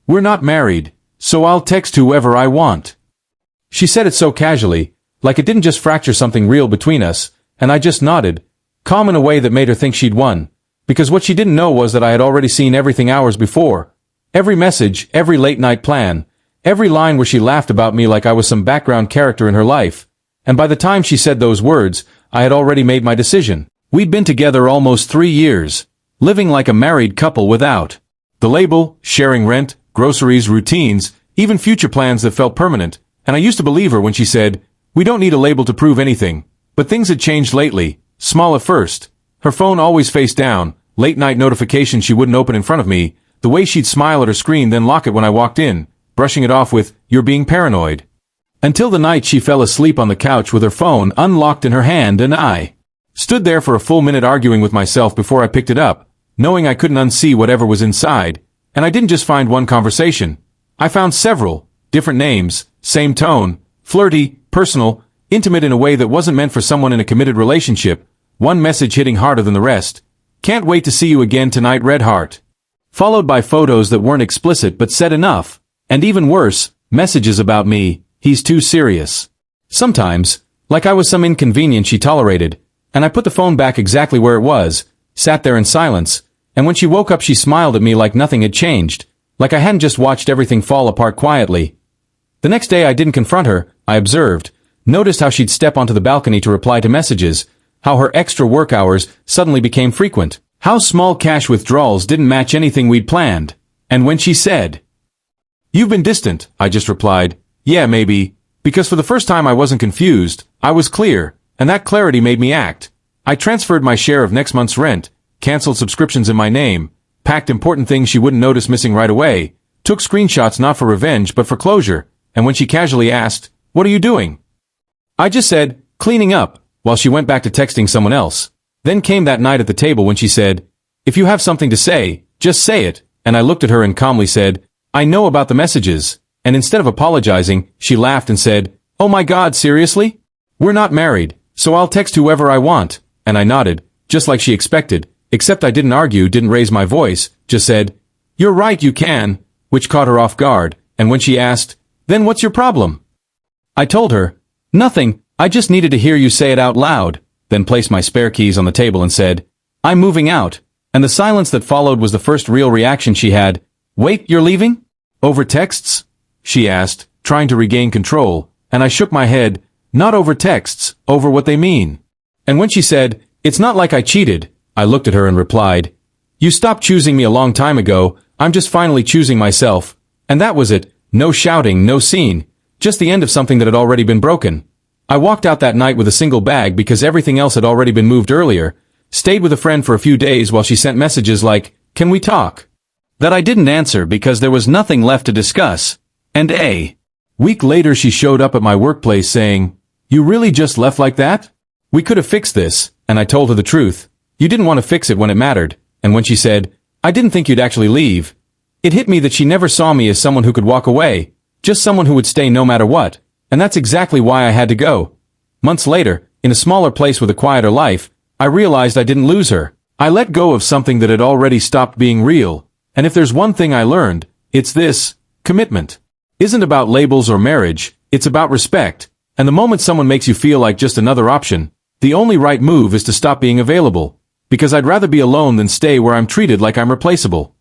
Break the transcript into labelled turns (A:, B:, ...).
A: "We're not married, so I'll text whoever I want." She said it so casually, like it didn't just fracture something real between us, and I just nodded, calm in a way that made her think she'd won, because what she didn't know was that I had already seen everything hours before. Every message, every late-night plan, every line where she laughed about me like I was some background character in her life. And by the time she said those words, I had already made my decision. We'd been together almost 3 years, living like a married couple without the label, sharing rent, groceries, routines, even future plans that felt permanent. And I used to believe her when she said, "We don't need a label to prove anything." But things had changed lately, small at first. Her phone always face down, late-night notifications she wouldn't open in front of me, the way she'd smile at her screen then lock it when I walked in, brushing it off with, "You're being paranoid." Until the night she fell asleep on the couch with her phone unlocked in her hand, and I stood there for a full minute arguing with myself before I picked it up, knowing I couldn't unsee whatever was inside. And I didn't just find one conversation. I found several, different names, same tone, flirty, personal, intimate in a way that wasn't meant for someone in a committed relationship, one message hitting harder than the rest. "Can't wait to see you again tonight, Red Heart." Followed by photos that weren't explicit but said enough. And even worse, messages about me, "He's too serious." Sometimes, like I was some inconvenience she tolerated, and I put the phone back exactly where it was, sat there in silence, and when she woke up she smiled at me like nothing had changed, like I hadn't just watched everything fall apart quietly. The next day I didn't confront her, I observed, noticed how she'd step onto the balcony to reply to messages, how her extra work hours suddenly became frequent, how small cash withdrawals didn't match anything we'd planned. And when she said, "You've been distant," I just replied, "Yeah, maybe," because for the first time I wasn't confused, I was clear, and that clarity made me act. I transferred my share of next month's rent, canceled subscriptions in my name, packed important things she wouldn't notice missing right away, took screenshots not for revenge but for closure, and when she casually asked, "What are you doing?" I just said, "Cleaning up," while she went back to texting someone else. Then came that night at the table when she said, "If you have something to say, just say it," and I looked at her and calmly said, "I know about the messages," and instead of apologizing, she laughed and said, "Oh my God, seriously? We're not married, so I'll text whoever I want," and I nodded, just like she expected, except I didn't argue, didn't raise my voice, just said, "You're right, you can," which caught her off guard, and when she asked, "Then what's your problem?" I told her, "Nothing, I just needed to hear you say it out loud," then placed my spare keys on the table and said, "I'm moving out," and the silence that followed was the first real reaction she had. "Wait, you're leaving? Over texts?" she asked, trying to regain control, and I shook my head, "Not over texts, over what they mean." And when she said, "It's not like I cheated," I looked at her and replied, "You stopped choosing me a long time ago, I'm just finally choosing myself." And that was it, no shouting, no scene, just the end of something that had already been broken. I walked out that night with a single bag because everything else had already been moved earlier, stayed with a friend for a few days while she sent messages like, "Can we talk?" that I didn't answer because there was nothing left to discuss. And a week later she showed up at my workplace saying, "You really just left like that? We could have fixed this," and I told her the truth. "You didn't want to fix it when it mattered," and when she said, "I didn't think you'd actually leave," it hit me that she never saw me as someone who could walk away, just someone who would stay no matter what. And that's exactly why I had to go. Months later, in a smaller place with a quieter life, I realized I didn't lose her. I let go of something that had already stopped being real. And if there's one thing I learned, it's this: commitment isn't about labels or marriage, it's about respect. And the moment someone makes you feel like just another option, the only right move is to stop being available. Because I'd rather be alone than stay where I'm treated like I'm replaceable.